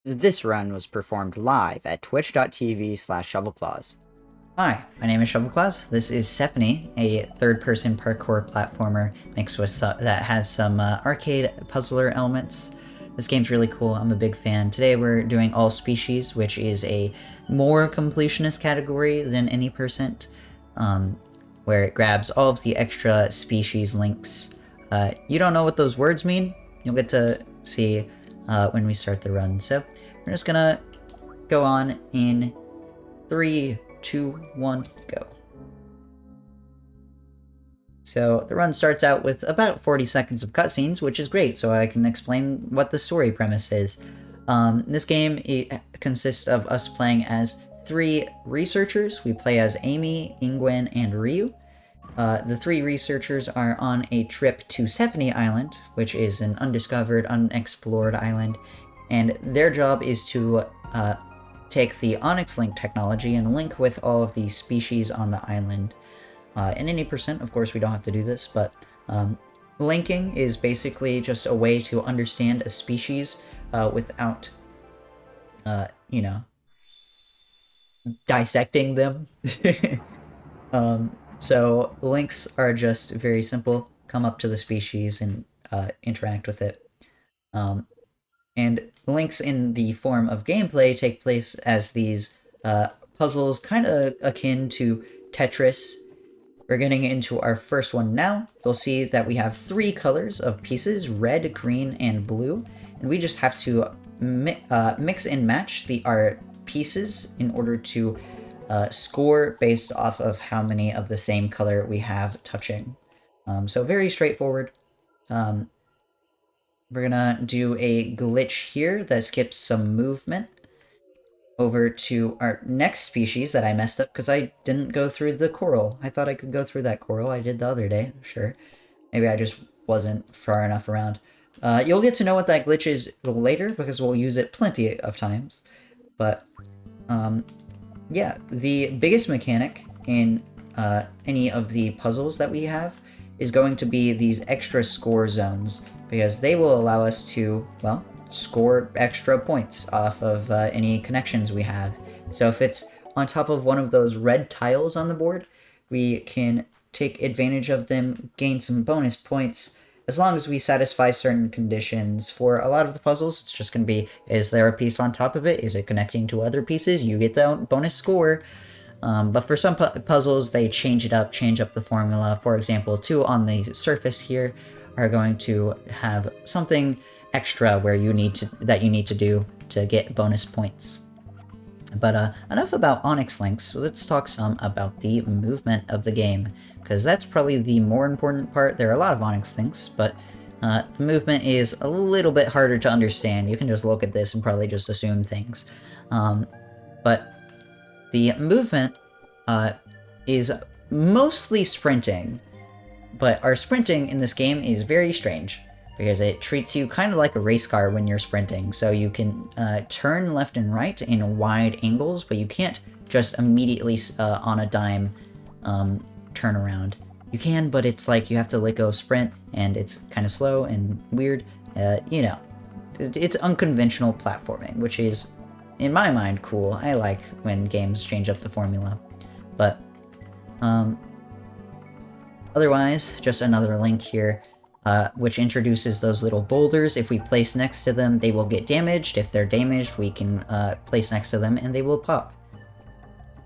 This run was performed live at twitch.tv/shovelclaws. Hi, my name is Shovelclaws. This is Sephonie, a third-person parkour platformer mixed with that has some arcade puzzler elements. This game's really cool. I'm a big fan. Today we're doing all species, which is a more completionist category than any percent, where it grabs all of the extra species links. You don't know what those words mean? You'll get to see when we start the run. So we're just gonna go on in 3, 2, 1, go. So the run starts out with about 40 seconds of cutscenes, which is great, so I can explain what the story premise is. This game consists of us playing as 3 researchers. We play as Amy, Ingwen, and Ryu. The 3 researchers are on a trip to Sephonie Island, which is an undiscovered, unexplored island, and their job is to take the Onyx Link technology and link with all of the species on the island. In any percent, of course, we don't have to do this, but linking is basically just a way to understand a species without, you know, dissecting them. So links are just very simple. Come up to the species and interact with it. And links in the form of gameplay take place as these puzzles kind of akin to Tetris. We're getting into our first one now. You'll see that we have 3 colors of pieces, red, green, and blue. And we just have to mix and match our pieces in order to score based off of how many of the same color we have touching. So very straightforward. We're gonna do a glitch here that skips some movement over to our next species that I messed up because I didn't go through the coral. I thought I could go through that coral. I did the other day, sure. Maybe I just wasn't far enough around. You'll get to know what that glitch is later because we'll use it plenty of times. But yeah, the biggest mechanic in any of the puzzles that we have is going to be these extra score zones, because they will allow us to, well, score extra points off of any connections we have. So if it's on top of one of those red tiles on the board, we can take advantage of them, gain some bonus points, as long as we satisfy certain conditions. For a lot of the puzzles, it's just going to be, is there a piece on top of it? Is it connecting to other pieces? You get the bonus score. But for some puzzles, they change it up, change up the formula. For example, 2 on the surface here are going to have something extra where you need to do to get bonus points. But enough about Onyx Links. Let's talk some about the movement of the game, because that's probably the more important part. There are a lot of Onyx Links, but the movement is a little bit harder to understand. You can just look at this and probably just assume things. But the movement is mostly sprinting, but our sprinting in this game is very strange, because it treats you kind of like a race car when you're sprinting. So you can turn left and right in wide angles, but you can't just immediately on a dime turn around. You can, but it's like you have to let go sprint, and it's kind of slow and weird. You know, it's unconventional platforming, which is, in my mind, cool. I like when games change up the formula. But otherwise, just another link here, which introduces those little boulders. If we place next to them, they will get damaged. If they're damaged, we can place next to them and they will pop.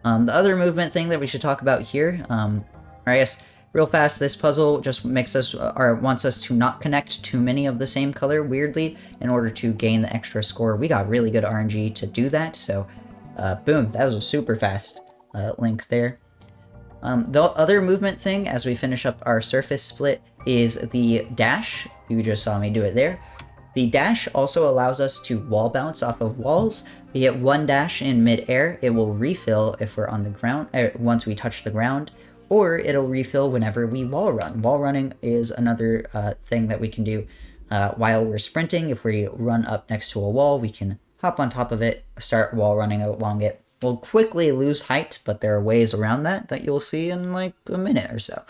The other movement thing that we should talk about here, I guess real fast, this puzzle just makes us, or wants us to not connect too many of the same color, weirdly, in order to gain the extra score. We got really good RNG to do that, so boom, that was a super fast link there. The other movement thing, as we finish up our surface split, is the dash. You just saw me do it there. The dash also allows us to wall bounce off of walls. We get 1 dash in mid-air. It will refill if we're on the ground, once we touch the ground, or it'll refill whenever we wall run. Wall running is another thing that we can do while we're sprinting. If we run up next to a wall, we can hop on top of it, start wall running along it. We'll quickly lose height, but there are ways around that you'll see in like a minute or so.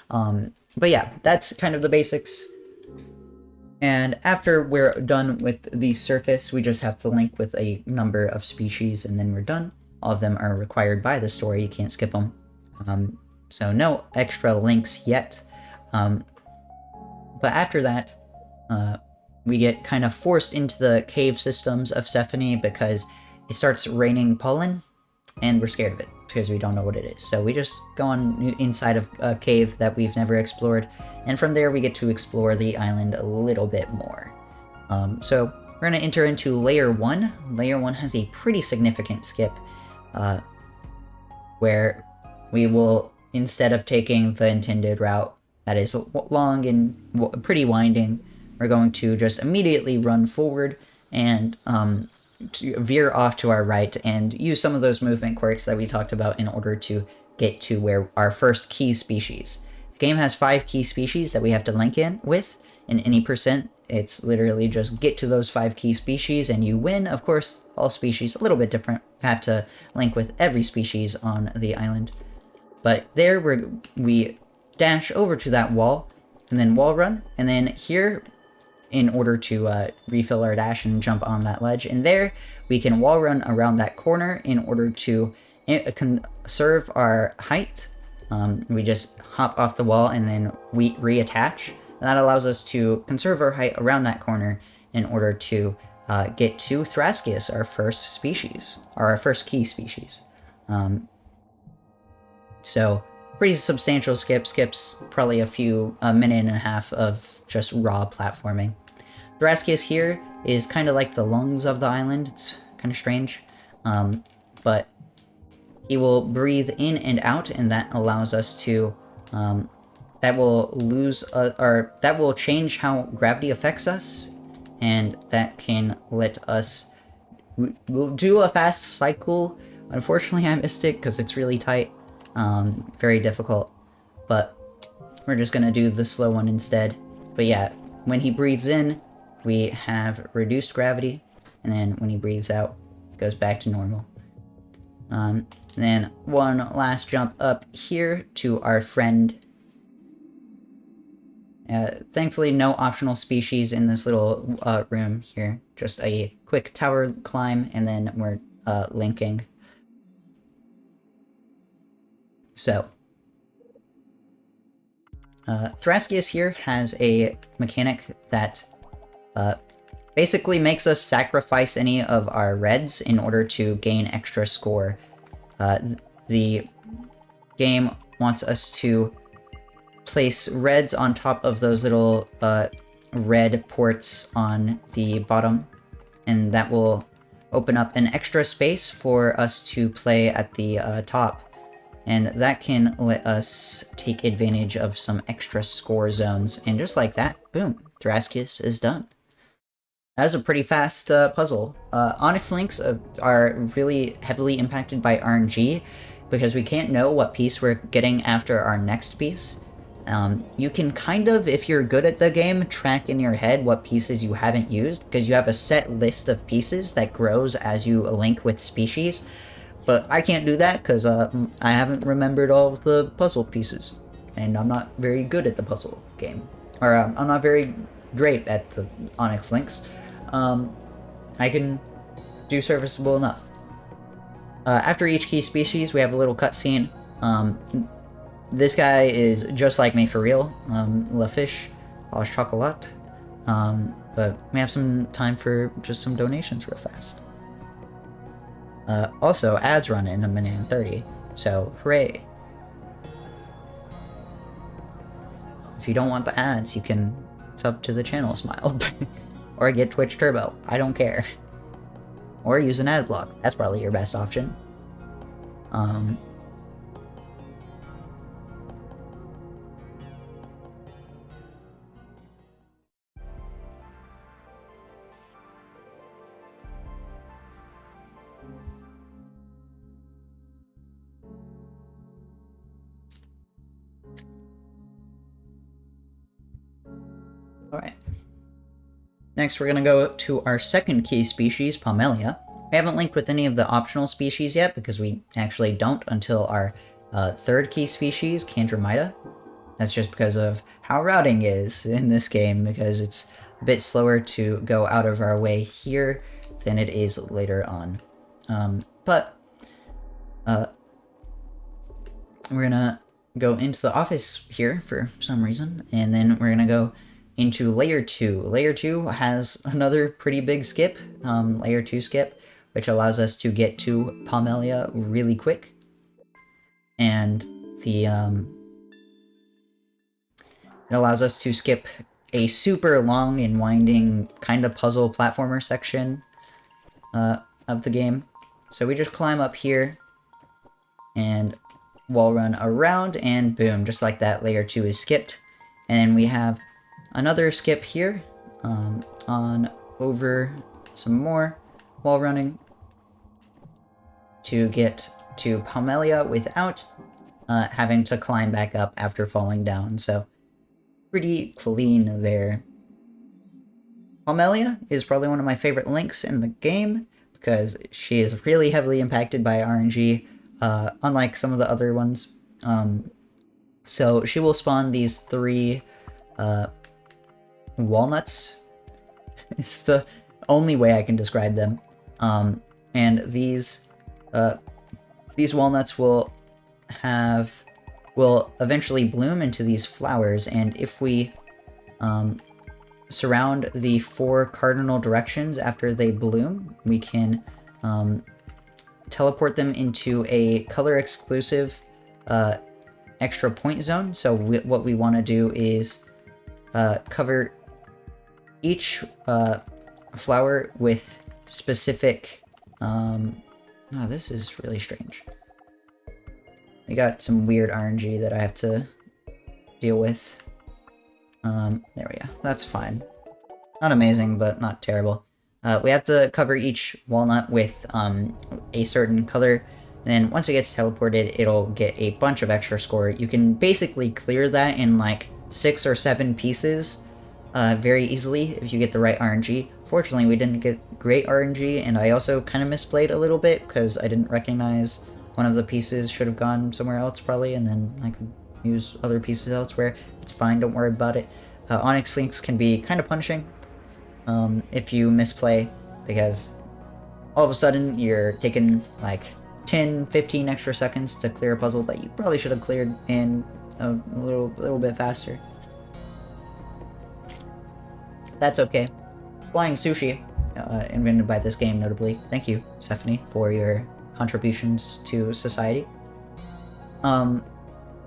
But yeah, that's kind of the basics. And after we're done with the surface, we just have to link with a number of species, and then we're done. All of them are required by the story. You can't skip them. So no extra links yet. But after that, we get kind of forced into the cave systems of Sephonie because it starts raining pollen, and we're scared of it because we don't know what it is. So we just go on inside of a cave that we've never explored, and from there we get to explore the island a little bit more. So we're going to enter into Layer 1. Layer 1 has a pretty significant skip, where we will, instead of taking the intended route that is long and pretty winding, we're going to just immediately run forward and to veer off to our right and use some of those movement quirks that we talked about in order to get to where our first key species. The game has 5 key species that we have to link in with in any percent. It's literally just get to those 5 key species and you win. Of course, all species a little bit different. You have to link with every species on the island. But there we dash over to that wall and then wall run, and then here, in order to refill our dash and jump on that ledge. And there, we can wall run around that corner in order to conserve our height. We just hop off the wall and then we reattach. That allows us to conserve our height around that corner in order to get to Thraskius, our first species, or our first key species. So, pretty substantial skips probably a minute and a half of just raw platforming. Thraskius here is kind of like the lungs of the island. It's kind of strange, but he will breathe in and out, and that allows us to that will change how gravity affects us, and that can let us we'll do a fast cycle. Unfortunately, I missed it because it's really tight. Very difficult, but we're just gonna do the slow one instead. But yeah, when he breathes in, we have reduced gravity, and then when he breathes out, it goes back to normal. And then one last jump up here to our friend. Thankfully, no optional species in this little room here. Just a quick tower climb, and then we're linking. So, Thraskius here has a mechanic that basically makes us sacrifice any of our reds in order to gain extra score. The game wants us to place reds on top of those little red ports on the bottom, and that will open up an extra space for us to play at the top. And that can let us take advantage of some extra score zones. And just like that, boom, Thraskius is done. That was a pretty fast puzzle. Onyx links are really heavily impacted by RNG because we can't know what piece we're getting after our next piece. You can kind of, if you're good at the game, track in your head what pieces you haven't used because you have a set list of pieces that grows as you link with species. But I can't do that because I haven't remembered all of the puzzle pieces. And I'm not very good at the puzzle game. Or I'm not very great at the Onyx links. I can do serviceable enough. After each key species, we have a little cutscene. This guy is just like me for real. La Fish, au chocolat. But we have some time for just some donations real fast. Also, ads run in 1:30, so hooray. If you don't want the ads, you can sub to the channel Smile. Or get Twitch Turbo, I don't care. Or use an ad block, that's probably your best option. Alright. Next, we're going to go to our second key species, Pomelia. We haven't linked with any of the optional species yet because we actually don't until our third key species, Candromida. That's just because of how routing is in this game, because it's a bit slower to go out of our way here than it is later on. But we're gonna go into the office here for some reason, and then we're gonna go into layer 2. Layer 2 has another pretty big skip, layer 2 skip, which allows us to get to Palmelia really quick. And the it allows us to skip a super long and winding kind of puzzle platformer section of the game. So we just climb up here and wall run around, and boom, just like that, layer 2 is skipped. And then we have another skip here on over some more wall running to get to Palmelia without having to climb back up after falling down. So pretty clean there. Palmelia is probably one of my favorite links in the game because she is really heavily impacted by RNG, unlike some of the other ones. So she will spawn these 3 walnuts. It's the only way I can describe them. And these walnuts will eventually bloom into these flowers, and if we surround the 4 cardinal directions after they bloom, we can teleport them into a color exclusive extra point zone. So what we want to do is cover each flower with specific oh, this is really strange. We got some weird RNG that I have to deal with. There we go. That's fine. Not amazing, but not terrible. We have to cover each walnut with a certain color, and then once it gets teleported, it'll get a bunch of extra score. You can basically clear that in like 6 or 7 pieces very easily if you get the right RNG. Fortunately, we didn't get great RNG, and I also kind of misplayed a little bit because I didn't recognize one of the pieces should have gone somewhere else probably, and then I could use other pieces elsewhere. It's fine, don't worry about it. Onyx links can be kind of punishing if you misplay, because all of a sudden you're taking like 10-15 extra seconds to clear a puzzle that you probably should have cleared in a little bit faster. That's okay. Flying sushi, invented by this game notably. Thank you, Sephonie, for your contributions to society. But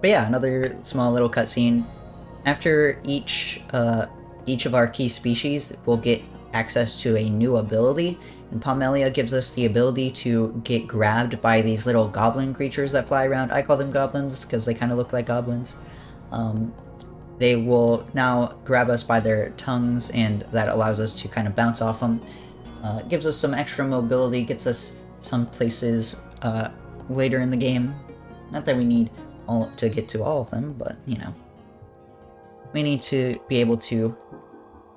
yeah, another small little cutscene. After each of our key species will get access to a new ability, and Palmelia gives us the ability to get grabbed by these little goblin creatures that fly around. I call them goblins because they kind of look like goblins. They will now grab us by their tongues, and that allows us to kind of bounce off them. Gives us some extra mobility, gets us some places later in the game. Not that we need to get to all of them, but, you know, we need to be able to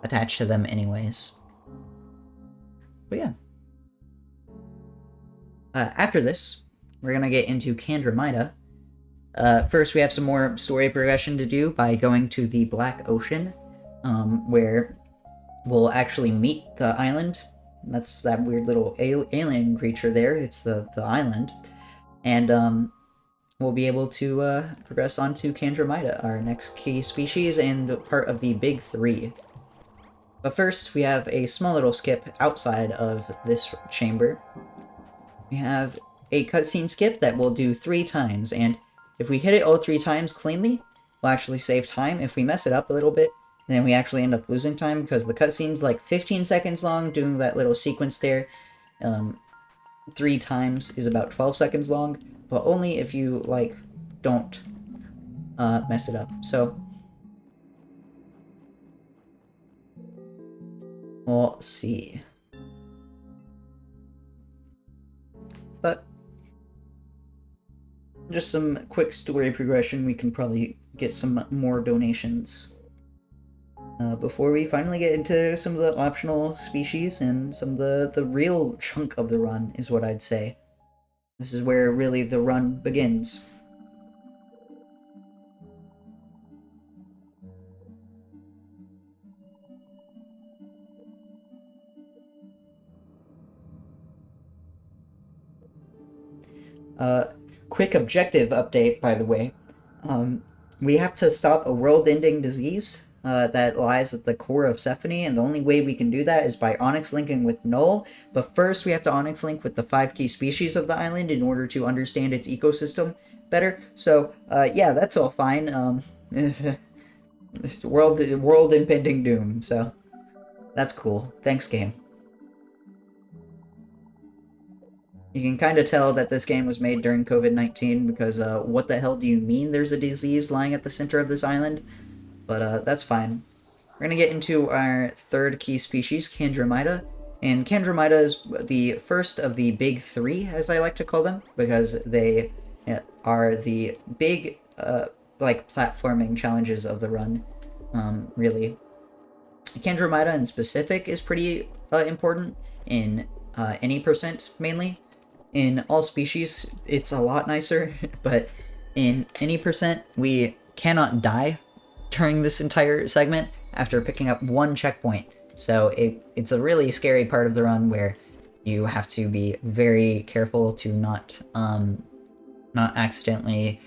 attach to them anyways. But yeah. After this, we're going to get into Candromida. First, we have some more story progression to do by going to the Black Ocean, where we'll actually meet the island. That's that weird little alien creature there. It's the island. And we'll be able to progress on to Candromida, our next key species and part of the Big 3. But first, we have a small little skip outside of this chamber. We have a cutscene skip that we'll do 3 times, and if we hit it all 3 times cleanly, we'll actually save time. If we mess it up a little bit, then we actually end up losing time, because the cutscene's like 15 seconds long, doing that little sequence there. 3 times is about 12 seconds long, but only if you, like, don't mess it up. So we'll see. But just some quick story progression, we can probably get some more donations before we finally get into some of the optional species and some of the real chunk of the run, is what I'd say. This is where really the run begins. Quick objective update, by the way. We have to stop a world-ending disease that lies at the core of Sephonie, and the only way we can do that is by onyx linking with Null. But first, we have to onyx link with the 5 key species of the island in order to understand its ecosystem better. So, yeah, that's all fine. World impending doom. So, that's cool. Thanks, game. You can kind of tell that this game was made during COVID-19 because what the hell do you mean there's a disease lying at the center of this island? But that's fine. We're going to get into our third key species, Candromida. And Candromida is the first of the big 3, as I like to call them, because they are the big, like, platforming challenges of the run, really. Candromida in specific is pretty important in any percent, mainly. In all species, it's a lot nicer, but in any percent, we cannot die during this entire segment after picking up 1 checkpoint. So it's a really scary part of the run where you have to be very careful to not accidentally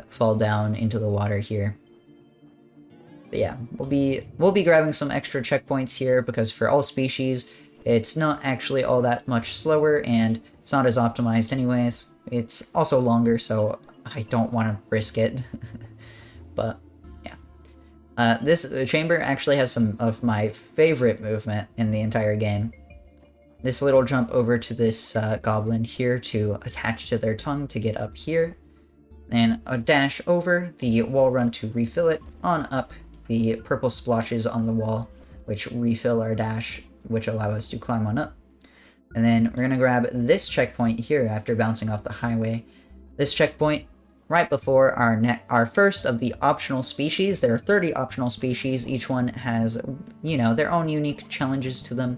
fall down into the water here. But yeah, we'll be grabbing some extra checkpoints here because for all species, it's not actually all that much slower, and it's not as optimized anyways. It's also longer, so I don't want to risk it. But, yeah. This chamber actually has some of my favorite movement in the entire game. This little jump over to this goblin here to attach to their tongue to get up here. And a dash over, the wall run to refill it, on up the purple splotches on the wall, which refill our dash, which allow us to climb on up. And then we're going to grab this checkpoint here after bouncing off the highway. This checkpoint right before our first of the optional species. There are 30 optional species. Each one has, you know, their own unique challenges to them.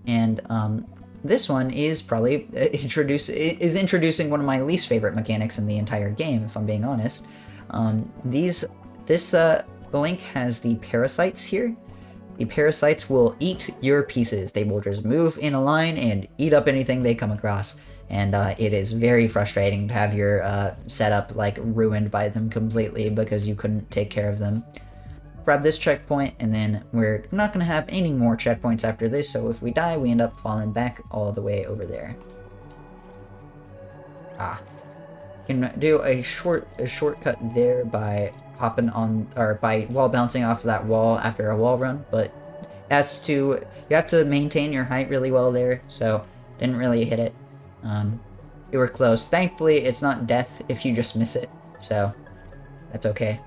And this one is probably introducing one of my least favorite mechanics in the entire game, if I'm being honest. This link has the parasites here. The parasites will eat your pieces. They will just move in a line and eat up anything they come across. And it is very frustrating to have your setup like ruined by them completely because you couldn't take care of them. Grab this checkpoint, and then we're not going to have any more checkpoints after this, so if we die, we end up falling back all the way over there. Can do a shortcut there by hopping on, or by wall bouncing off that wall after a wall run, but you have to maintain your height really well there, so didn't really hit it. You were close. Thankfully, it's not death if you just miss it, so that's okay.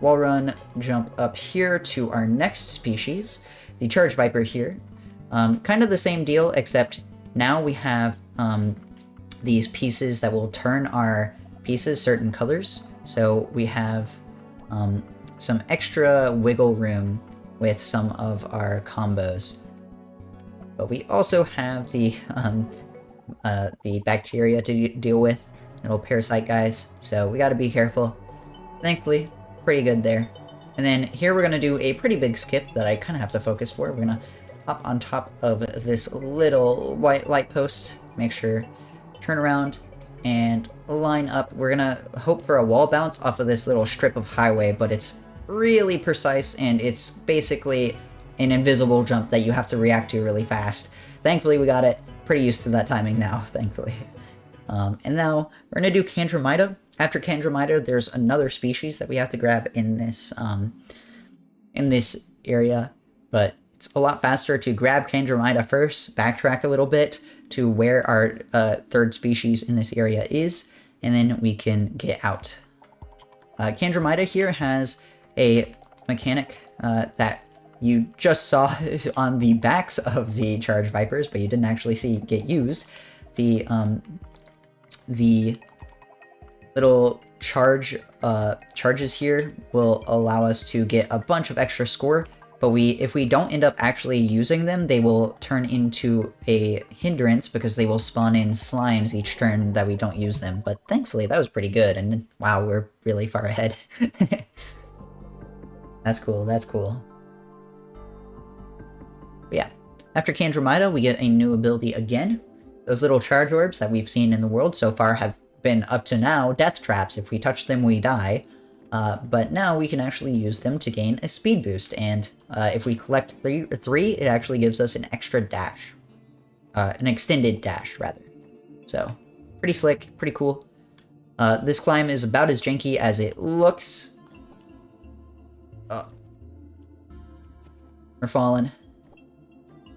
Wall run, jump up here to our next species, the Charge Viper here. Kind of the same deal, except now we have these pieces that will turn our pieces certain colors. So we have some extra wiggle room with some of our combos. But we also have the bacteria to deal with, little parasite guys, so we gotta be careful. Thankfully, pretty good there. And then here we're gonna do a pretty big skip that I kind of have to focus for. We're gonna hop on top of this little white light post, make sure, turn around, and line up. We're gonna hope for a wall bounce off of this little strip of highway, but it's really precise, and it's basically an invisible jump that you have to react to really fast. Thankfully, we got it. Pretty used to that timing now, thankfully. And now we're gonna do Candromida. After Candromida, there's another species that we have to grab in this area, but it's a lot faster to grab Candromida first, backtrack a little bit to where our third species in this area is, and then we can get out. Candromida here has a mechanic that you just saw on the backs of the Charge Vipers, but you didn't actually see get used. The little charges here will allow us to get a bunch of extra score, but if we don't end up actually using them, they will turn into a hindrance because they will spawn in slimes each turn that we don't use them. But thankfully, that was pretty good, and wow, we're really far ahead. That's cool, that's cool. But yeah, after Candromida, we get a new ability again. Those little charge orbs that we've seen in the world so far have been, up to now, death traps. If we touch them, we die. But now we can actually use them to gain a speed boost, and if we collect three, it actually gives us an extra dash. An extended dash, rather. So, pretty slick, pretty cool. This climb is about as janky as it looks. We're falling.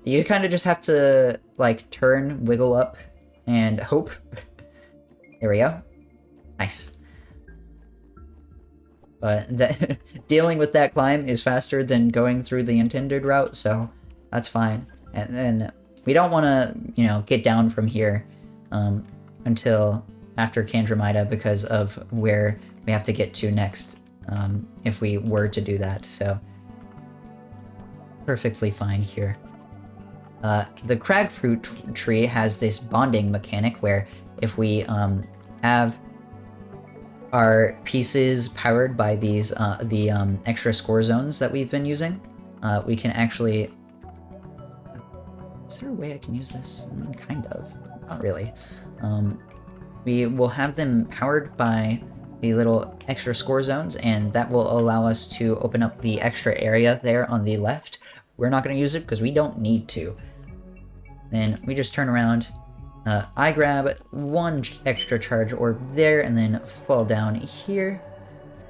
You kind of just have to, like, turn, wiggle up, and hope. There we go. Nice. But dealing with that climb is faster than going through the intended route, so that's fine. And then we don't want to, you know, get down from here until after Candromida because of where we have to get to next if we were to do that, so perfectly fine here. The cragfruit tree has this bonding mechanic where if we have our pieces powered by these the extra score zones that we've been using, we can actually... Is there a way I can use this? Kind of. Not really. We will have them powered by the little extra score zones, and that will allow us to open up the extra area there on the left. We're not going to use it because we don't need to. Then we just turn around. I grab one extra charge orb there and then fall down here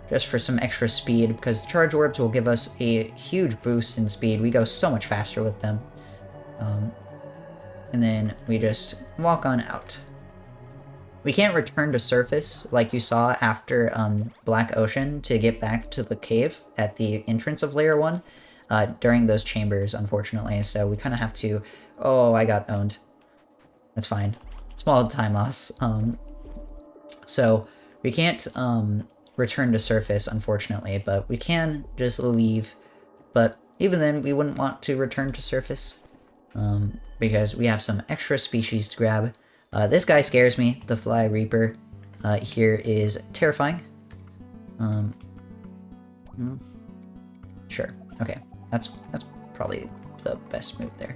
just for some extra speed, because the charge orbs will give us a huge boost in speed. We go so much faster with them. And then we just walk on out. We can't return to surface like you saw after Black Ocean to get back to the cave at the entrance of Layer 1 during those chambers, unfortunately. So we kind of have to... Oh, I got owned. That's fine. Small time loss. So we can't return to surface, unfortunately, but we can just leave. But even then, we wouldn't want to return to surface because we have some extra species to grab. This guy scares me. The Fly Reaper here is terrifying. Sure. Okay. That's probably the best move there.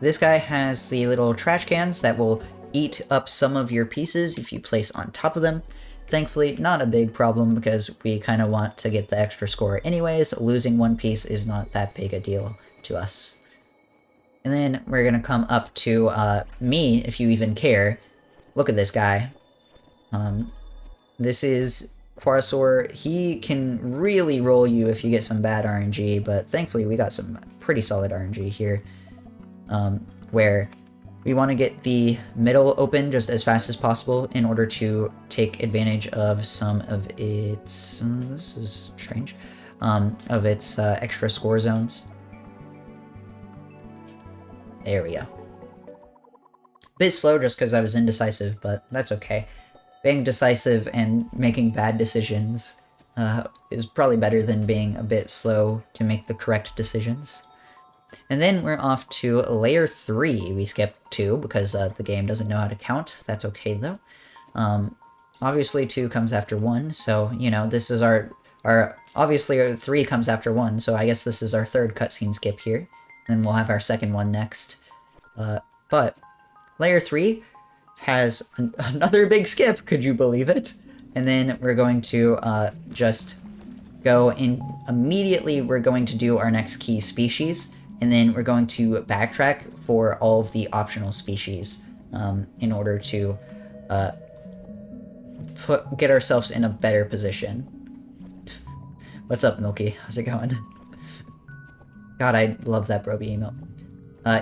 This guy has the little trash cans that will eat up some of your pieces if you place on top of them. Thankfully, not a big problem because we kind of want to get the extra score anyways. Losing one piece is not that big a deal to us. And then we're going to come up to me, if you even care. Look at this guy. This is Quarasaur. He can really roll you if you get some bad RNG, but thankfully we got some pretty solid RNG here. Where we want to get the middle open just as fast as possible in order to take advantage of some of its... this is strange. Of its extra score zones. There we go. Bit slow just because I was indecisive, but that's okay. Being decisive and making bad decisions is probably better than being a bit slow to make the correct decisions. And then we're off to Layer 3. We skipped 2 because the game doesn't know how to count. That's okay, though. Obviously, 2 comes after 1, so, you know, this is our obviously, 3 comes after 1, so I guess this is our third cutscene skip here. And we'll have our second one next. But Layer 3 has another big skip, could you believe it? And then we're going to just go in immediately. We're going to do our next key species, and then we're going to backtrack for all of the optional species in order to get ourselves in a better position. What's up, Milky? How's it going? God, I love that Broby email.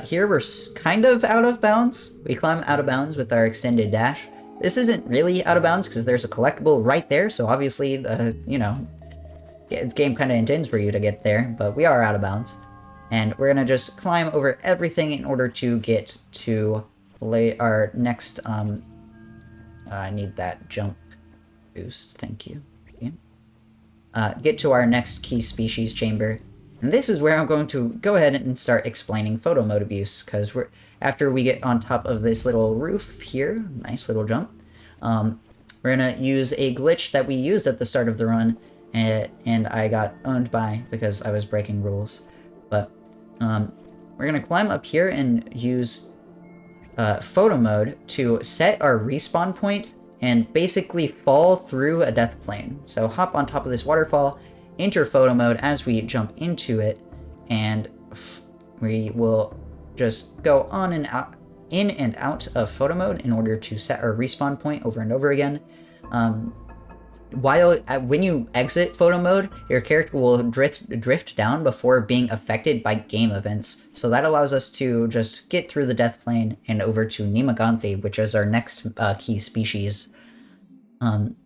Here we're kind of out of bounds. We climb out of bounds with our extended dash. This isn't really out of bounds because there's a collectible right there, so obviously, you know, the game kind of intends for you to get there, but we are out of bounds. And we're gonna just climb over everything in order to get to our next, I need that jump boost, thank you. Okay. Get to our next key species chamber. And this is where I'm going to go ahead and start explaining photo mode abuse, because after we get on top of this little roof here, nice little jump, we're gonna use a glitch that we used at the start of the run, and I got owned by because I was breaking rules. But we're gonna climb up here and use photo mode to set our respawn point and basically fall through a death plane. So hop on top of this waterfall, enter photo mode as we jump into it, and we will just go on and out, in and out of photo mode in order to set our respawn point over and over again. When you exit photo mode, your character will drift down before being affected by game events. So that allows us to just get through the death plane and over to Nemaganthe, which is our next key species.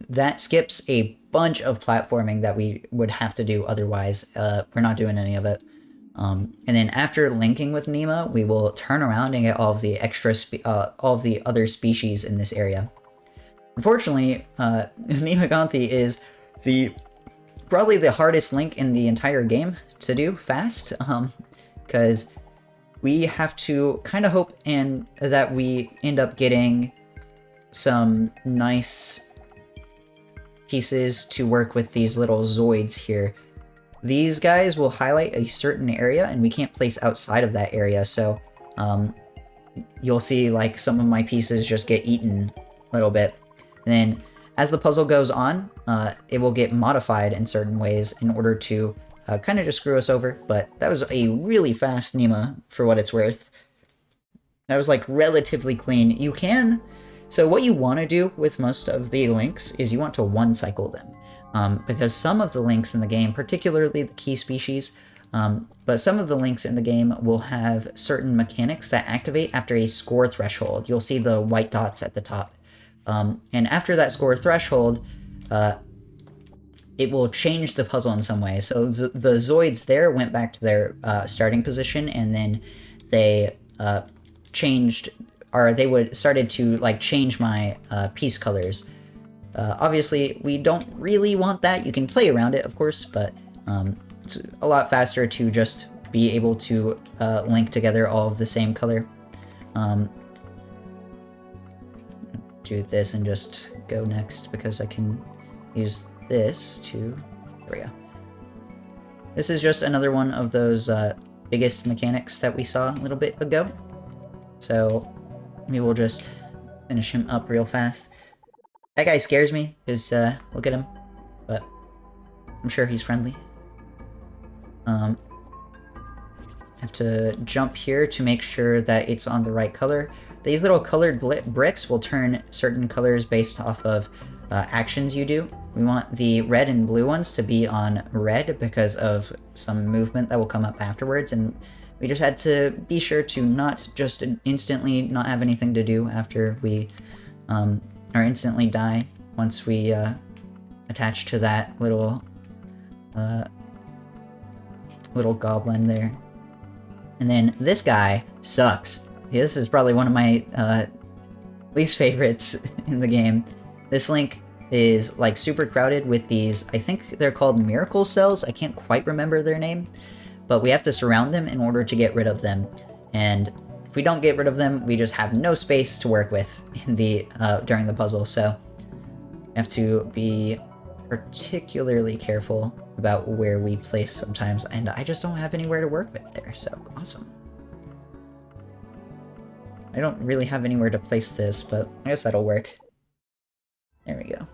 That skips a bunch of platforming that we would have to do otherwise. We're not doing any of it. And then after linking with Nema, we will turn around and get all of the all of the other species in this area. Unfortunately, Nemaganthe is probably the hardest link in the entire game to do fast, because we have to kind of hope that we end up getting some nice pieces to work with these little Zoids here. These guys will highlight a certain area, and we can't place outside of that area, so you'll see like some of my pieces just get eaten a little bit. And then as the puzzle goes on, it will get modified in certain ways in order to kind of just screw us over. But that was a really fast Nema for what it's worth. That was like relatively clean. You can... So what you want to do with most of the links is you want to one-cycle them. Because some of the links in the game, particularly the key species, but some of the links in the game will have certain mechanics that activate after a score threshold. You'll see the white dots at the top. And after that score threshold, it will change the puzzle in some way. So the Zoids there went back to their starting position, and then they started to like change my piece colors. Obviously, we don't really want that. You can play around it, of course, but it's a lot faster to just be able to link together all of the same color. Do this and just go next because I can use this to... There we go. This is just another one of those biggest mechanics that we saw a little bit ago. So we will just finish him up real fast. That guy scares me because look at him, but I'm sure he's friendly. Have to jump here to make sure that it's on the right color. These little colored bricks will turn certain colors based off of actions you do. We want the red and blue ones to be on red because of some movement that will come up afterwards, and we just had to be sure to not just instantly not have anything to do after we or instantly die once we attach to that little goblin there. And then this guy sucks. This is probably one of my least favorites in the game. This link is like super crowded with these, I think they're called miracle cells. I can't quite remember their name, but we have to surround them in order to get rid of them. And if we don't get rid of them, we just have no space to work with in the during the puzzle. So we have to be particularly careful about where we place sometimes, and I just don't have anywhere to work with there, so awesome. I don't really have anywhere to place this, but I guess that'll work. There we go.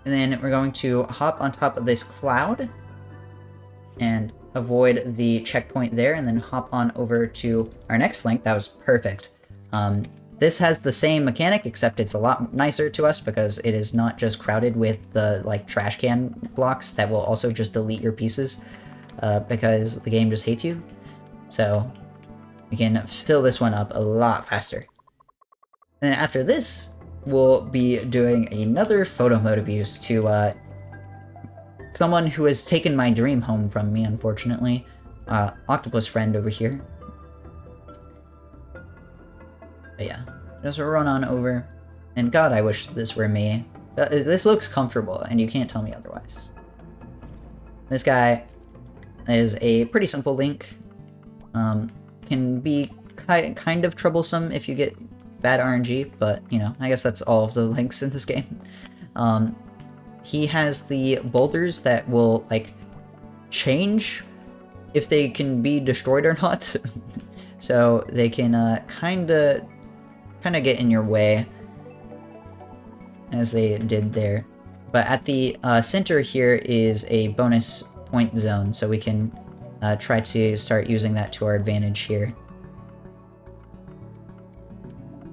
And then we're going to hop on top of this cloud and avoid the checkpoint there, and then hop on over to our next link. That was perfect. This has the same mechanic, except it's a lot nicer to us because it is not just crowded with the like trash can blocks that will also just delete your pieces because the game just hates you. So we can fill this one up a lot faster. And then after this, we'll be doing another photo mode abuse to someone who has taken my dream home from me, unfortunately. Octopus friend over here. But yeah, just run on over. And God, I wish this were me. This looks comfortable, and you can't tell me otherwise. This guy is a pretty simple link. Can be kind of troublesome if you get bad RNG, but, you know, I guess that's all of the links in this game. He has the boulders that will, like, change if they can be destroyed or not. So they can kind of kind of get in your way, as they did there. But at the center here is a bonus point zone, so we can try to start using that to our advantage here.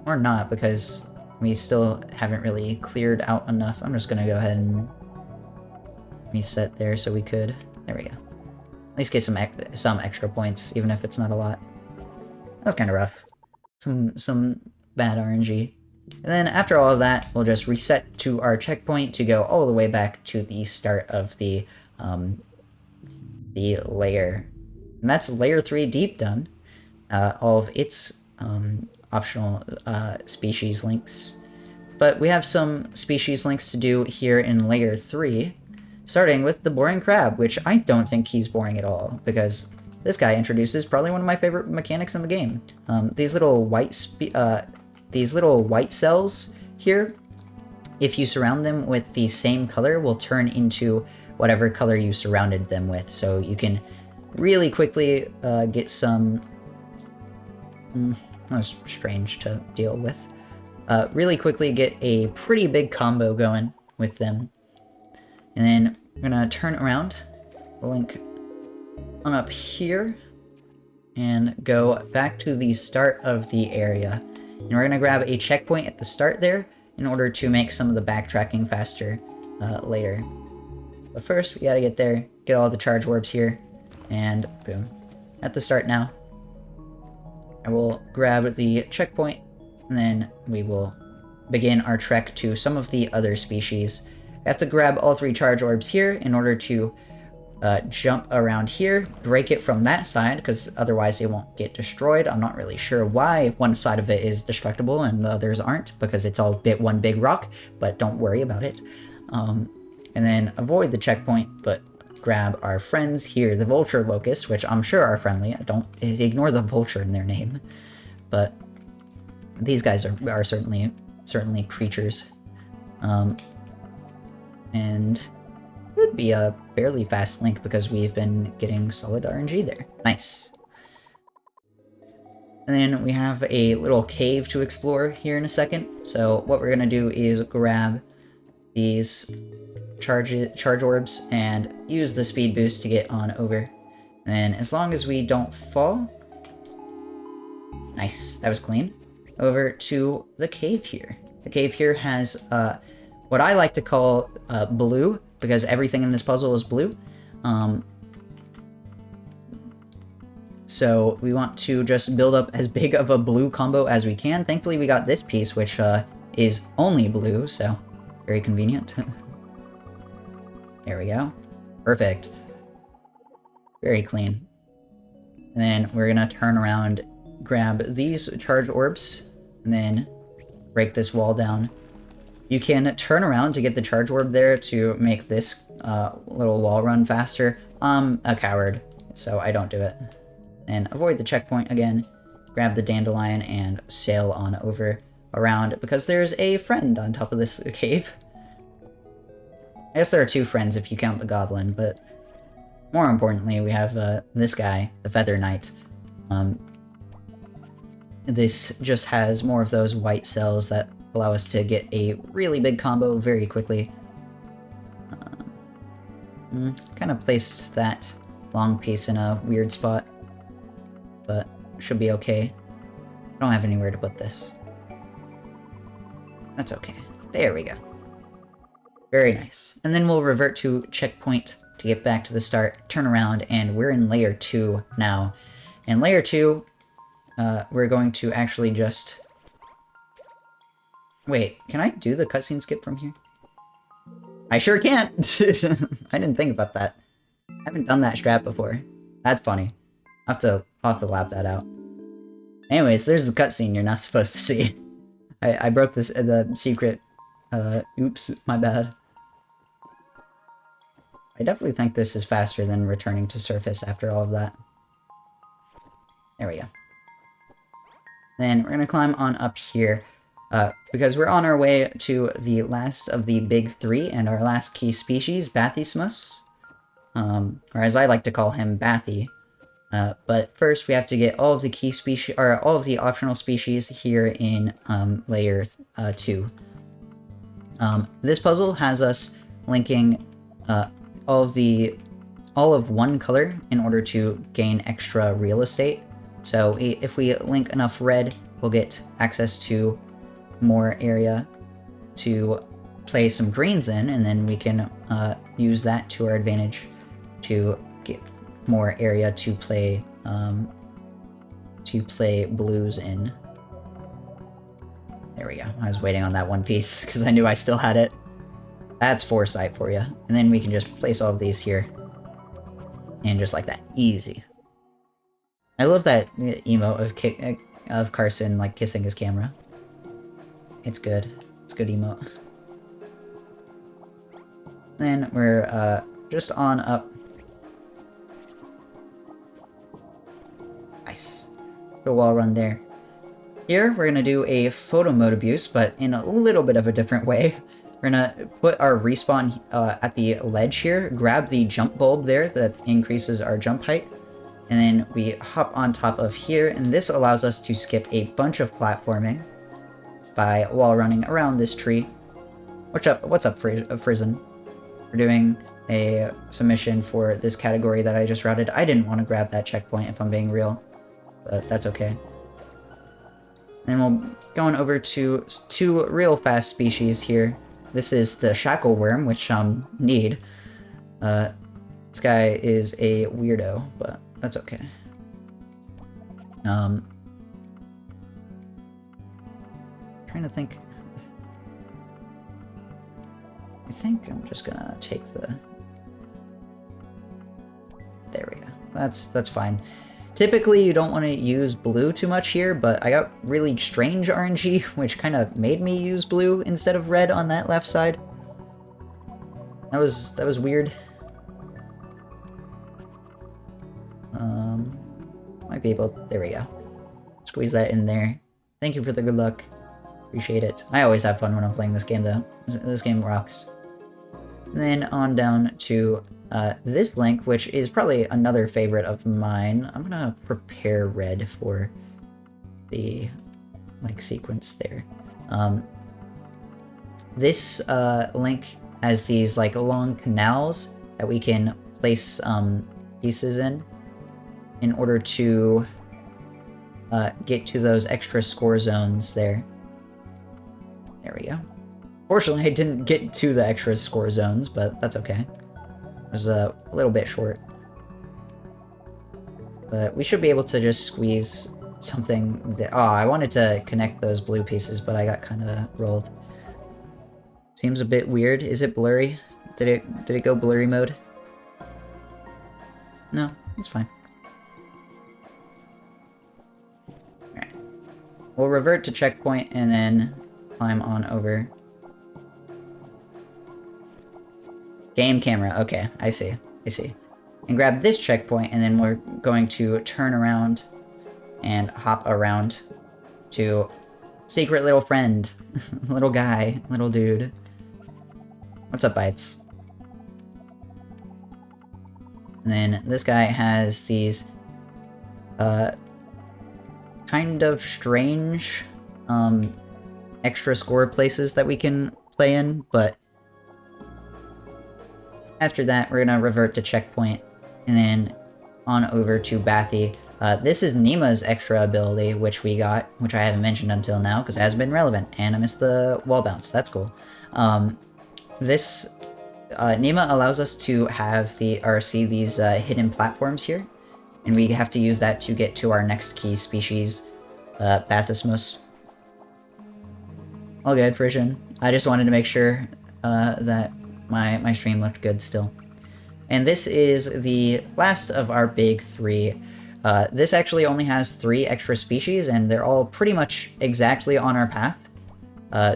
Or not, because we still haven't really cleared out enough. I'm just gonna go ahead and reset there so we could... There we go. At least get some extra points, even if it's not a lot. That was kind of rough. Some bad RNG. And then after all of that, we'll just reset to our checkpoint to go all the way back to the start of the layer. And that's layer 3 deep done. All of its optional species links. But we have some species links to do here in layer 3, starting with the boring crab, which I don't think he's boring at all, because this guy introduces probably one of my favorite mechanics in the game. These little white cells here, if you surround them with the same color, will turn into whatever color you surrounded them with. So you can really quickly get some... that was strange to deal with. Really quickly get a pretty big combo going with them. And then we're gonna turn around, link on up here, and go back to the start of the area. And we're gonna grab a checkpoint at the start there in order to make some of the backtracking faster later. But first, we gotta get there, get all the charge orbs here, and boom. At the start now. I will grab the checkpoint, and then we will begin our trek to some of the other species. I have to grab all 3 charge orbs here in order to jump around here, break it from that side, because otherwise it won't get destroyed. I'm not really sure why one side of it is destructible and the others aren't, because it's all one big rock, but don't worry about it. And then avoid the checkpoint, but grab our friends here, the vulture locusts, which I'm sure are friendly. Don't ignore the vulture in their name, but these guys are certainly creatures. And would be a fairly fast link because we've been getting solid RNG there. Nice. And then we have a little cave to explore here in a second. So what we're gonna do is grab these charge orbs and use the speed boost to get on over. And then as long as we don't fall, nice, that was clean, over to the cave here. The cave here has what I like to call blue, because everything in this puzzle is blue. So we want to just build up as big of a blue combo as we can. Thankfully we got this piece, which is only blue, so very convenient. There we go. Perfect. Very clean. And then we're gonna turn around, grab these charge orbs, and then break this wall down. You can turn around to get the charge orb there to make this little wall run faster. I'm a coward, so I don't do it. And avoid the checkpoint again, grab the dandelion, and sail on over around, because there's a friend on top of this cave. I guess there are 2 friends if you count the goblin, but more importantly, we have this guy, the Feather Knight. This just has more of those white cells that allow us to get a really big combo very quickly. Kind of placed that long piece in a weird spot, but should be okay. I don't have anywhere to put this. That's okay. There we go. Very nice. And then we'll revert to checkpoint to get back to the start, turn around, and we're in layer 2 now. And layer 2, we're going to actually just... Wait, can I do the cutscene skip from here? I sure can't! I didn't think about that. I haven't done that strat before. That's funny. I'll have to lab that out. Anyways, there's the cutscene you're not supposed to see. I broke the secret. Oops, my bad. I definitely think this is faster than returning to surface after all of that. There we go. Then we're gonna climb on up here. Because we're on our way to the last of the big 3 and our last key species, Bathysimus. Or as I like to call him, Bathy. But first, we have to get all of the key species, or all of the optional species here in layer 2. This puzzle has us linking all of one color in order to gain extra real estate. So if we link enough red, we'll get access to more area to play some greens in, and then we can use that to our advantage to get more area to play blues in. There we go. I was waiting on that one piece because I knew I still had it. That's foresight for you. And then we can just place all of these here. And just like that. Easy. I love that emote of Carson like kissing his camera. It's good. It's good emote. Then we're just on up. Nice. The wall run there. Here, we're going to do a photo mode abuse, but in a little bit of a different way. We're going to put our respawn at the ledge here, grab the jump bulb there that increases our jump height, and then we hop on top of here, and this allows us to skip a bunch of platforming by wall running around this tree. What's up, Frizen? We're doing a submission for this category that I just routed. I didn't want to grab that checkpoint, if I'm being real, but that's okay. Then we'll going over to 2 real fast species here. This is the shackle worm, which need. This guy is a weirdo, but that's okay. Trying to think. I think I'm just gonna take the. There we go. That's fine. Typically, you don't want to use blue too much here, but I got really strange RNG, which kind of made me use blue instead of red on that left side. That was weird. Might be able. There we go. Squeeze that in there. Thank you for the good luck. Appreciate it. I always have fun when I'm playing this game, though. This game rocks. And then on down to this link, which is probably another favorite of mine. I'm gonna prepare red for the sequence there. This link has these long canals that we can place pieces in order to get to those extra score zones there. There we go. Fortunately, I didn't get to the extra score zones, but that's okay. It was a little bit short. But we should be able to just squeeze something that... Oh, I wanted to connect those blue pieces, but I got kind of rolled. Seems a bit weird. Is it blurry? Did it go blurry mode? No, it's fine. Alright. We'll revert to checkpoint and then climb on over. Game camera. Okay, I see. And grab this checkpoint, and then we're going to turn around and hop around to secret little friend. Little guy. Little dude. What's up, Bites? And then this guy has these kind of strange extra score places that we can play in, but after that, we're gonna revert to checkpoint, and then on over to Bathy. This is Nima's extra ability, which we got, which I haven't mentioned until now, because it hasn't been relevant, and I missed the wall bounce. That's cool. This Nima allows us to have see these hidden platforms here, and we have to use that to get to our next key species, Bathismus. All good, Frisian. I just wanted to make sure that my stream looked good still. And this is the last of our big 3. This actually only has 3 extra species, and they're all pretty much exactly on our path.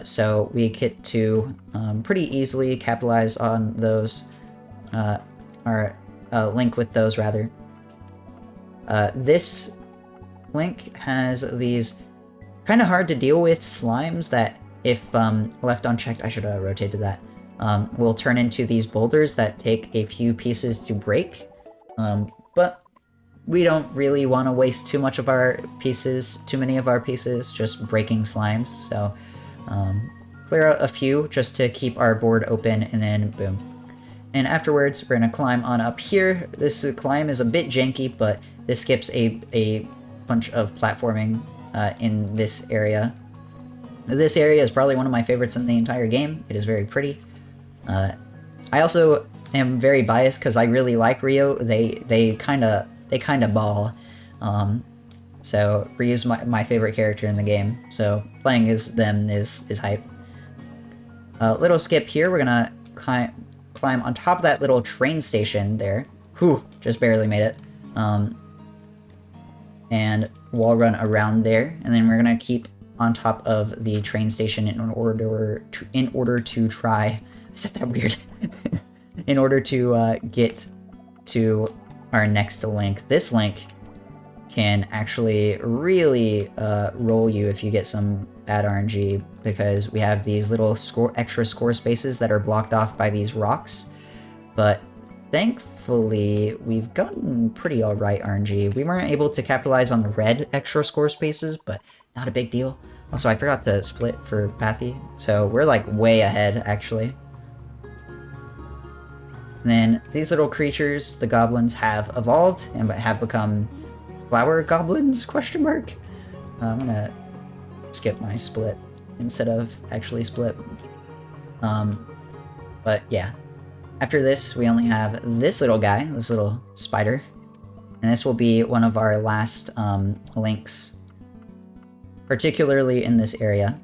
So we get to pretty easily capitalize on those, or link with those, rather. This link has these kind of hard to deal with slimes that, if left unchecked, I should have rotated that, will turn into these boulders that take a few pieces to break. But we don't really want to waste too many of our pieces, just breaking slimes. So clear out a few just to keep our board open, and then boom. And afterwards, we're going to climb on up here. This climb is a bit janky, but this skips a bunch of platforming in this area. This area is probably one of my favorites in the entire game. It is very pretty. I also am very biased because I really like Rio. They kind of ball. So Ryu's my favorite character in the game. So playing as them is hype. Little skip here. We're gonna climb on top of that little train station there. Whew, just barely made it. And wall run around there, and then we're gonna keep on top of the train station in order to try. I said that weird. In order to get to our next link. This link can actually really roll you if you get some bad RNG, because we have these little extra score spaces that are blocked off by these rocks. But thankfully, we've gotten pretty alright RNG. We weren't able to capitalize on the red extra score spaces, but not a big deal. Also, I forgot to split for Pathy, so we're like way ahead, actually. And then these little creatures, the goblins, have evolved and have become flower goblins, question mark? I'm gonna skip my split instead of actually split. But yeah. After this, we only have this little guy, this little spider. And this will be one of our last links, particularly in this area.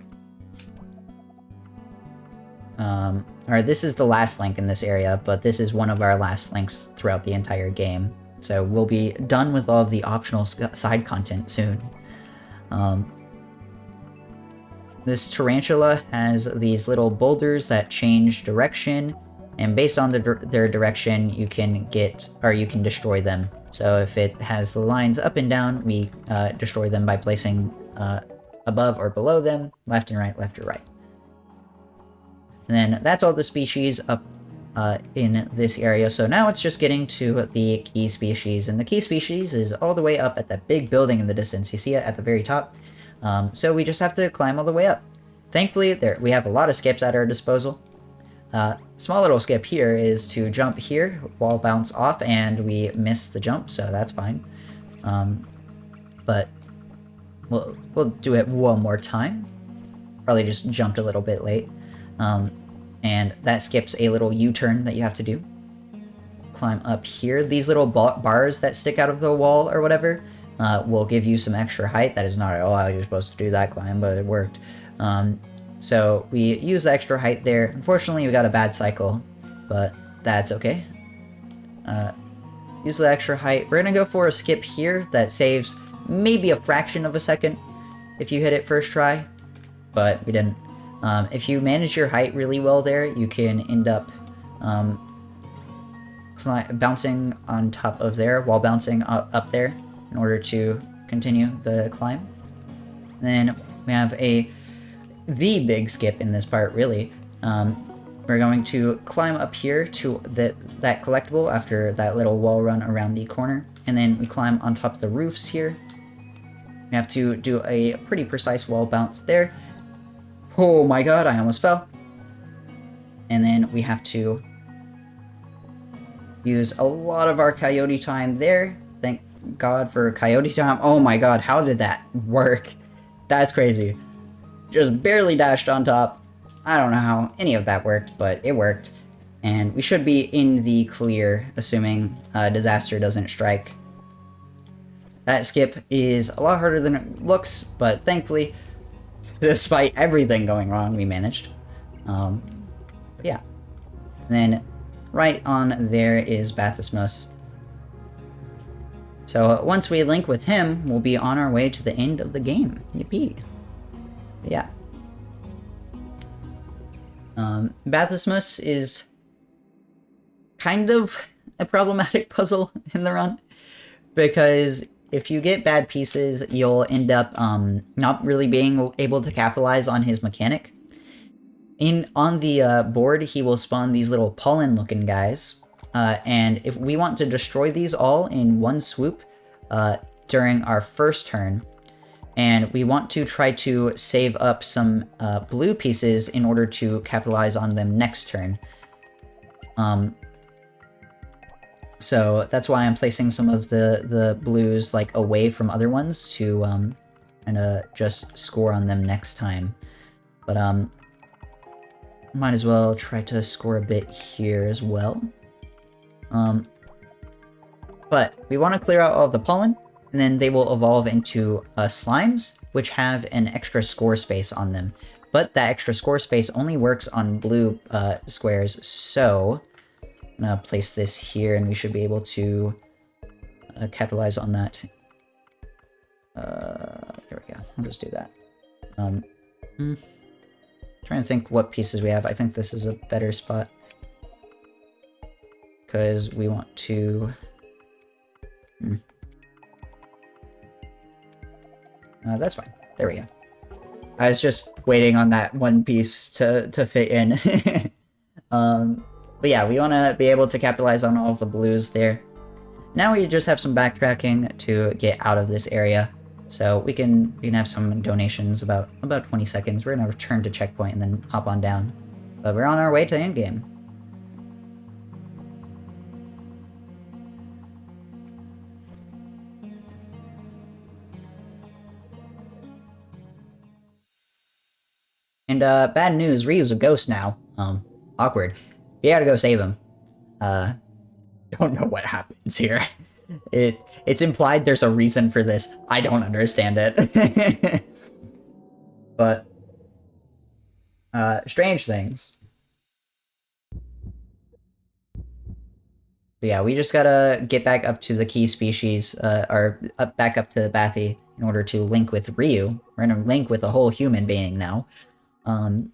Or this is the last link in this area, but this is one of our last links throughout the entire game. So we'll be done with all of the optional side content soon. This tarantula has these little boulders that change direction, and based on their direction, you can destroy them. So if it has the lines up and down, we destroy them by placing above or below them, left and right, left or right. And then that's all the species up in this area. So now it's just getting to the key species, and the key species is all the way up at that big building in the distance. You see it at the very top. So we just have to climb all the way up. Thankfully, we have a lot of skips at our disposal. Small little skip here is to jump here, wall bounce off, and we miss the jump, so that's fine. But we'll do it one more time. Probably just jumped a little bit late. And that skips a little U-turn that you have to do. Climb up here. These little bars that stick out of the wall or whatever will give you some extra height. That is not at all how you're supposed to do that climb, but it worked. So we use the extra height there. Unfortunately, we got a bad cycle, but that's okay. Use the extra height. We're gonna go for a skip here that saves maybe a fraction of a second if you hit it first try, but we didn't. If you manage your height really well there, you can end up bouncing on top of there, while bouncing up there in order to continue the climb. And then we have the big skip in this part, really. We're going to climb up here to that collectible after that little wall run around the corner, and then we climb on top of the roofs here. We have to do a pretty precise wall bounce there. Oh my god, I almost fell. And then we have to use a lot of our coyote time there. Thank god for coyote time. Oh my god, how did that work? That's crazy. Just barely dashed on top. I don't know how any of that worked, but it worked. And we should be in the clear, assuming disaster doesn't strike. That skip is a lot harder than it looks, but thankfully, despite everything going wrong, we managed. Yeah. And then right on there is Bathismus. So once we link with him, we'll be on our way to the end of the game. Yippee. Yeah. Bathismus is kind of a problematic puzzle in the run, because if you get bad pieces, you'll end up not really being able to capitalize on his mechanic. On the board, he will spawn these little pollen-looking guys, and if we want to destroy these all in one swoop, during our first turn, and we want to try to save up some blue pieces in order to capitalize on them next turn. So that's why I'm placing some of the blues like away from other ones to kind of just score on them next time. But might as well try to score a bit here as well. But we want to clear out all the pollen, and then they will evolve into slimes, which have an extra score space on them. But that extra score space only works on blue squares, so I'm gonna place this here, and we should be able to capitalize on that. There we go. I'll just do that. Trying to think what pieces we have. I think this is a better spot because we want to. That's fine. There we go. I was just waiting on that one piece to fit in. But yeah, we want to be able to capitalize on all of the blues there. Now we just have some backtracking to get out of this area. So we can have some donations about 20 seconds. We're gonna return to checkpoint and then hop on down. But we're on our way to endgame. And bad news, Ryu's a ghost now. Awkward. You gotta go save him. Don't know what happens here. It's implied there's a reason for this. I don't understand it. But strange things. But yeah, we just gotta get back up to the key species, or back up to Bathy in order to link with Ryu. We're gonna link with a whole human being now. And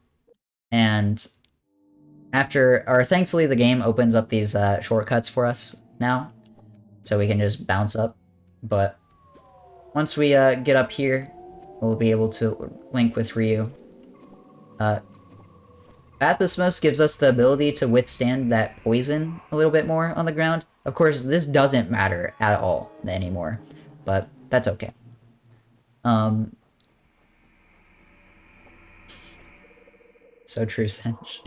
thankfully the game opens up these shortcuts for us now, so we can just bounce up. But once we get up here, we'll be able to link with Ryu. Bathismus gives us the ability to withstand that poison a little bit more on the ground. Of course, this doesn't matter at all anymore, but that's okay. So true, Sench.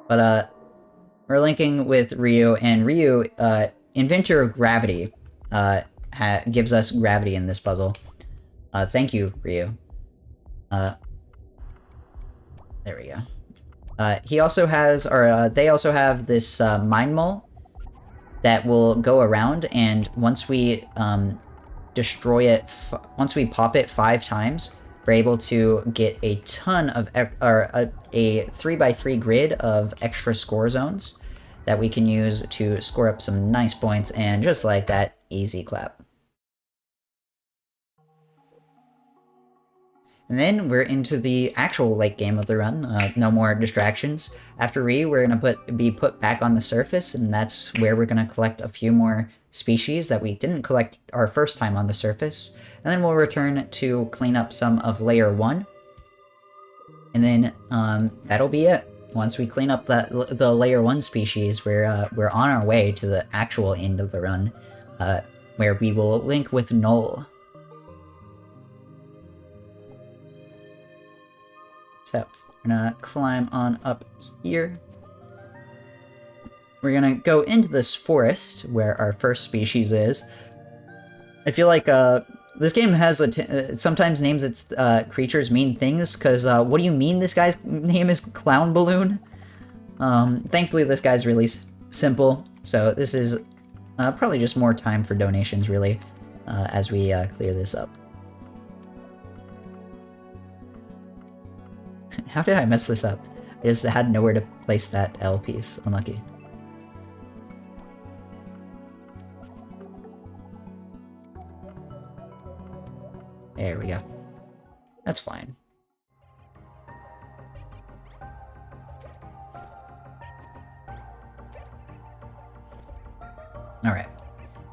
But we're linking with Ryu, and Ryu, inventor of gravity, gives us gravity in this puzzle. Thank you, Ryu. There we go. He also has, or they also have this mine mole that will go around, and once we destroy it, once we pop it 5 times, we're able to get a ton of, or a 3x3 grid of extra score zones that we can use to score up some nice points, and just like that, easy clap. And then we're into the actual late game of the run. No more distractions. After Ryu, we're gonna be put back on the surface, and that's where we're gonna collect a few more species that we didn't collect our first time on the surface. And then we'll return to clean up some of layer 1. And then that'll be it. Once we clean up the layer 1 species, we're on our way to the actual end of the run, where we will link with Null. So, we're gonna climb on up here. We're gonna go into this forest where our first species is. I feel like this game has sometimes names its creatures mean things, because what do you mean this guy's name is Clown Balloon? Thankfully this guy's really simple, so this is probably just more time for donations, really, as we clear this up. How did I mess this up? I just had nowhere to place that L piece. Unlucky. There we go. That's fine. Alright.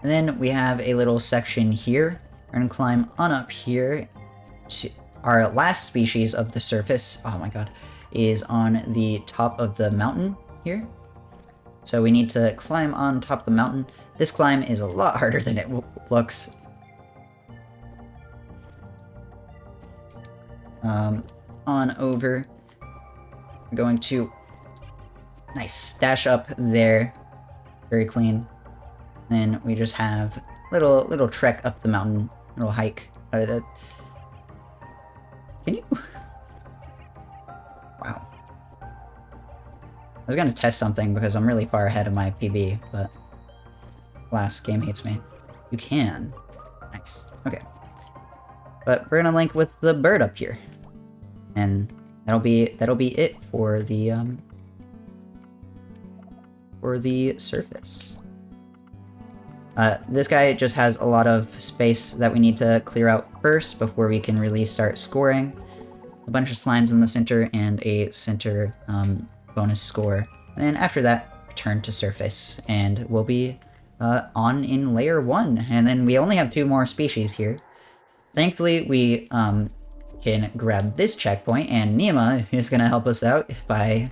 And then we have a little section here. We're gonna climb on up here to our last species of the surface. Oh my god. Is on the top of the mountain here. So we need to climb on top of the mountain. this climb is a lot harder than it looks. On over. We're going to nice dash up there, very clean. Then we just have little trek up the mountain, little hike. Can you? Wow. I was gonna test something because I'm really far ahead of my PB, but alas, game hates me. You can. Nice. Okay. But we're gonna link with the bird up here, and that'll be it for the surface. This guy just has a lot of space that we need to clear out first before we can really start scoring. A bunch of slimes in the center and a center bonus score. And then after that, return to surface, and we'll be on in layer 1. And then we only have 2 more species here. Thankfully, we can grab this checkpoint, and Nima is going to help us out by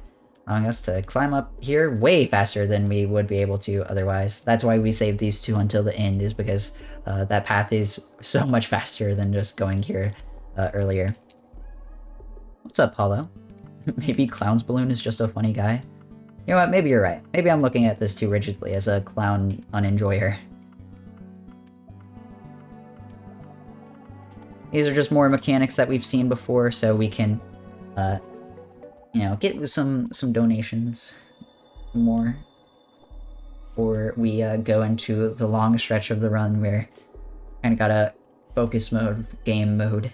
allowing us to climb up here way faster than we would be able to otherwise. That's why we saved these 2 until the end, is because that path is so much faster than just going here earlier. What's up, Paulo? Maybe Clown's Balloon is just a funny guy? You know what, maybe you're right. Maybe I'm looking at this too rigidly as a clown unenjoyer. These are just more mechanics that we've seen before, so we can, you know, get some donations more. Or we go into the long stretch of the run where kind of got a focus mode, game mode.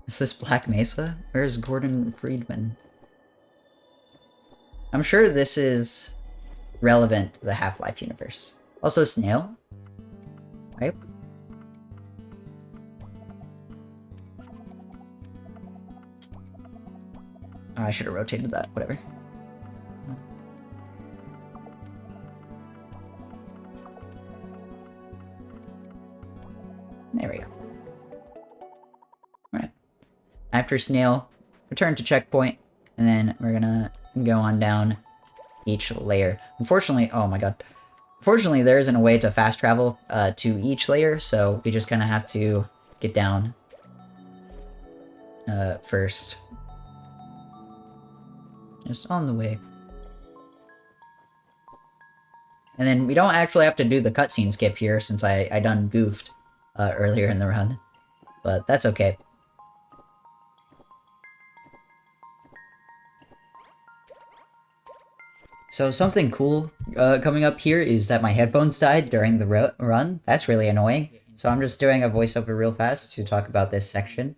Is this Black Mesa? Where's Gordon Friedman? I'm sure this is relevant to the Half-Life universe. Also, Snail? Right? Oh, I should have rotated that, whatever. There we go. Alright. After Snail, return to checkpoint, and then we're gonna go on down each layer. Unfortunately, oh my god. Unfortunately, there isn't a way to fast travel to each layer, so we just kind of have to get down first. Just on the way. And then we don't actually have to do the cutscene skip here, since I done goofed earlier in the run. But that's okay. So something cool coming up here is that my headphones died during the run. That's really annoying. So I'm just doing a voiceover real fast to talk about this section.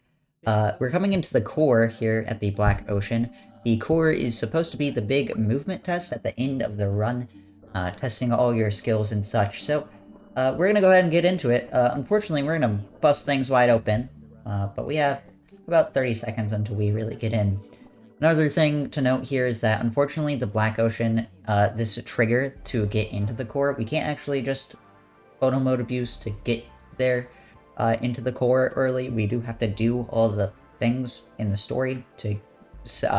We're coming into the core here at the Black Ocean. The core is supposed to be the big movement test at the end of the run, testing all your skills and such. So we're going to go ahead and get into it. Unfortunately, we're going to bust things wide open, but we have about 30 seconds until we really get in. Another thing to note here is that, unfortunately, the Black Ocean, this trigger to get into the core, we can't actually just photo mode abuse to get there into the core early. We do have to do all the things in the story to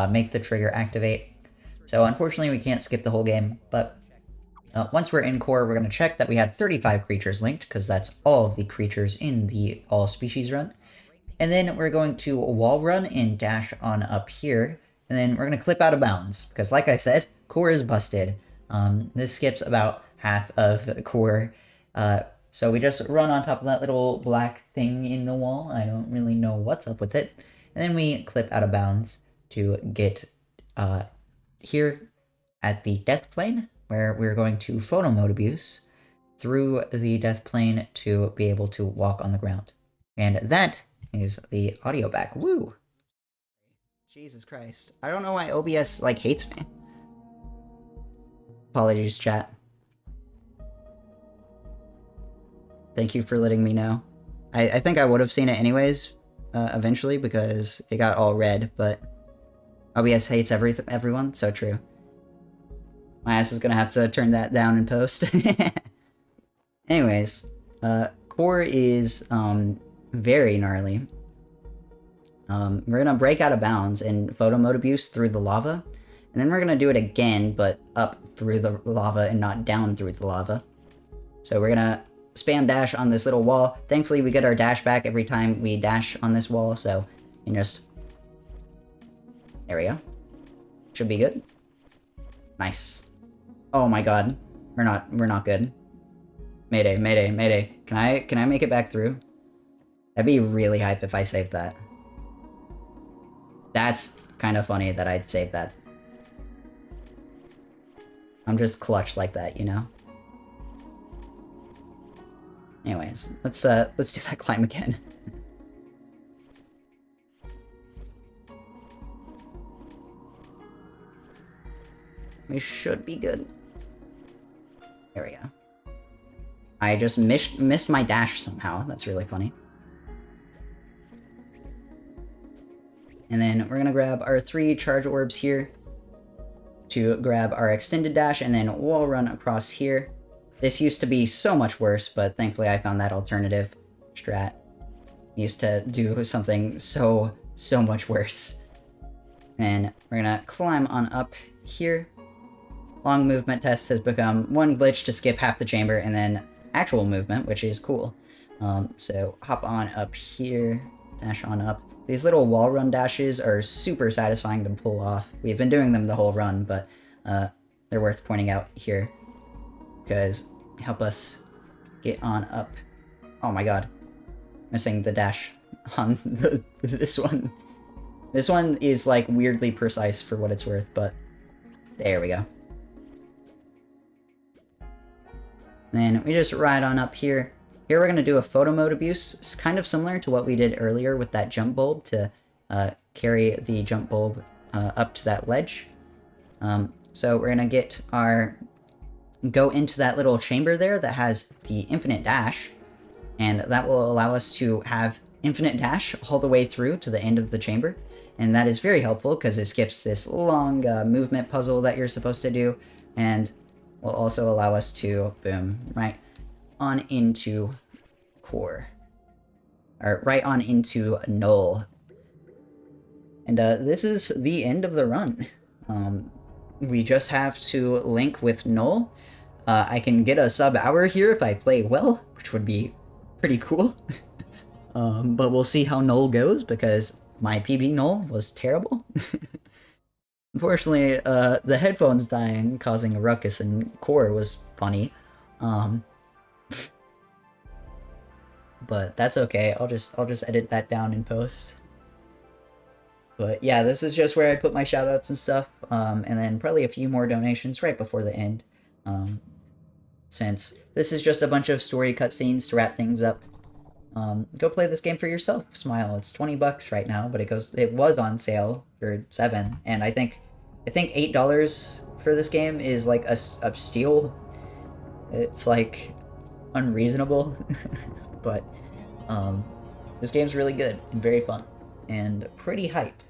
make the trigger activate. So, unfortunately, we can't skip the whole game, but once we're in core, we're going to check that we have 35 creatures linked, because that's all of the creatures in the all species run. And then we're going to wall run and dash on up here. And then we're going to clip out of bounds, because like I said, core is busted. This skips about half of core. So we just run on top of that little black thing in the wall. I don't really know what's up with it. And then we clip out of bounds to get here at the death plane, where we're going to photo mode abuse through the death plane to be able to walk on the ground. And that is the audio back. Woo! Jesus Christ. I don't know why OBS, like, hates me. Apologies, chat. Thank you for letting me know. I think I would have seen it anyways, eventually, because it got all red, but OBS hates everyone, so true. My ass is gonna have to turn that down in post. Anyways, core is, very gnarly. We're gonna break out of bounds and photo mode abuse through the lava, and then we're gonna do it again, but up through the lava and not down through the lava. So we're gonna spam dash on this little wall. Thankfully, we get our dash back every time we dash on this wall, so you can just... There we go. Should be good. Nice. Oh my god. We're not good. Mayday, mayday, mayday. Can I make it back through? That'd be really hype if I saved that. That's kind of funny that I'd save that. I'm just clutch like that, you know? Anyways, let's do that climb again. We should be good. There we go. I just missed my dash somehow. That's really funny. And then we're gonna grab our 3 charge orbs here to grab our extended dash, and then wall run across here. This used to be so much worse, but thankfully I found that alternative strat. Used to do something so much worse. And we're gonna climb on up here. Long movement test has become one glitch to skip half the chamber, and then actual movement, which is cool. So hop on up here, dash on up. These little wall run dashes are super satisfying to pull off. We've been doing them the whole run, but they're worth pointing out here, because help us get on up. Oh my god. Missing the dash on this one. This one is like weirdly precise for what it's worth, but there we go. Then we just ride on up here. Here we're going to do a photo mode abuse. It's kind of similar to what we did earlier with that jump bulb to carry the jump bulb up to that ledge. So we're going to go into that little chamber there that has the infinite dash, and that will allow us to have infinite dash all the way through to the end of the chamber. And that is very helpful because it skips this long movement puzzle that you're supposed to do, and will also allow us to, boom, right on into core. Or right on into null. And this is the end of the run. We just have to link with null. I can get a sub-hour here if I play well, which would be pretty cool. But we'll see how null goes, because my PB null was terrible. Unfortunately, the headphones dying, causing a ruckus in core was funny. But that's okay. I'll just edit that down in post. But yeah, this is just where I put my shoutouts and stuff, and then probably a few more donations right before the end. Since this is just a bunch of story cutscenes to wrap things up. Go play this game for yourself. Smile. It's $20 right now, but it was on sale for $7, and I think $8 for this game is like a steal. It's like unreasonable, but this game's really good and very fun and pretty hype.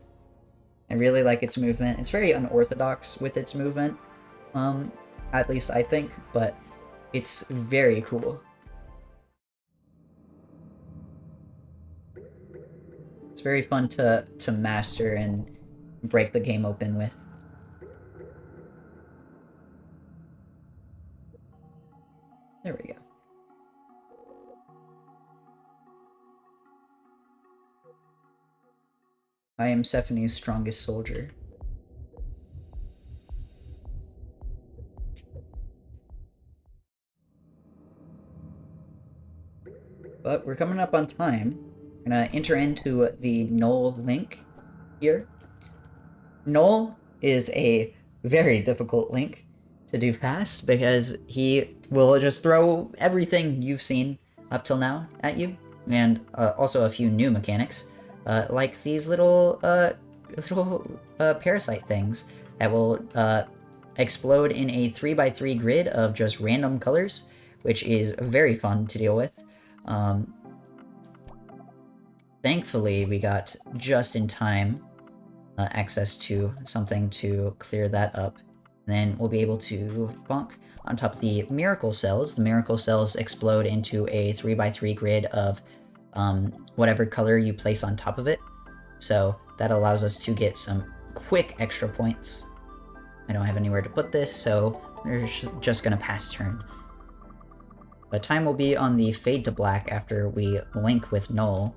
I really like its movement. It's very unorthodox with its movement, at least I think, but it's very cool. It's very fun to master and break the game open with. There we go. I am Sephonie's strongest soldier. But we're coming up on time. I'm gonna enter into the null link here. Null is a very difficult link to do fast, because he will just throw everything you've seen up till now at you, and also a few new mechanics, like these little parasite things that will explode in a 3x3 grid of just random colors, which is very fun to deal with. Thankfully, we got just in time access to something to clear that up. Then we'll be able to bonk on top of the miracle cells. The miracle cells explode into a 3x3 grid of whatever color you place on top of it. so that allows us to get some quick extra points. I don't have anywhere to put this, so we're just gonna pass turn. But time will be on the fade to black after we link with Null.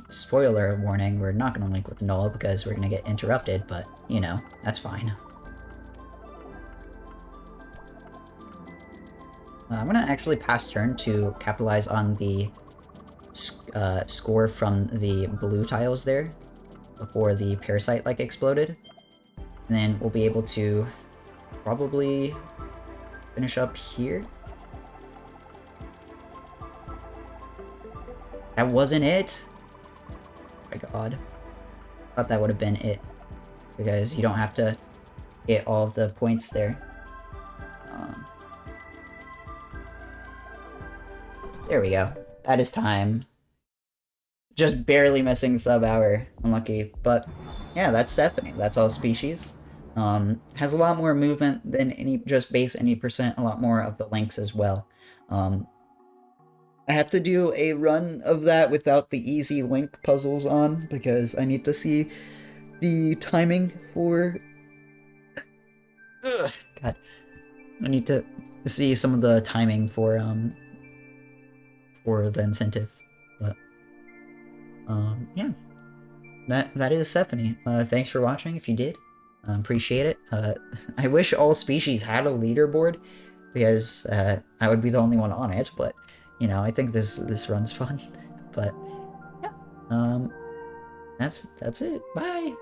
Spoiler warning, we're not gonna link with Null because we're gonna get interrupted, but, you know, that's fine. I'm gonna actually pass turn to capitalize on the score from the blue tiles there before the parasite exploded. And then we'll be able to probably finish up here. That wasn't it? Oh my god. I thought that would have been it. Because you don't have to get all of the points there. There we go. That is time. Just barely missing sub-hour. Unlucky. But yeah, that's Sephonie. That's all species. Has a lot more movement than just base any percent. A lot more of the links as well. I have to do a run of that without the easy link puzzles on because I need to see the timing for... Ugh, God. I need to see some of the timing for the incentive. But yeah. That is Sephonie. Thanks for watching if you did. Appreciate it. I wish all species had a leaderboard because I would be the only one on it, but you know, I think this run's fun. But yeah. That's it. Bye.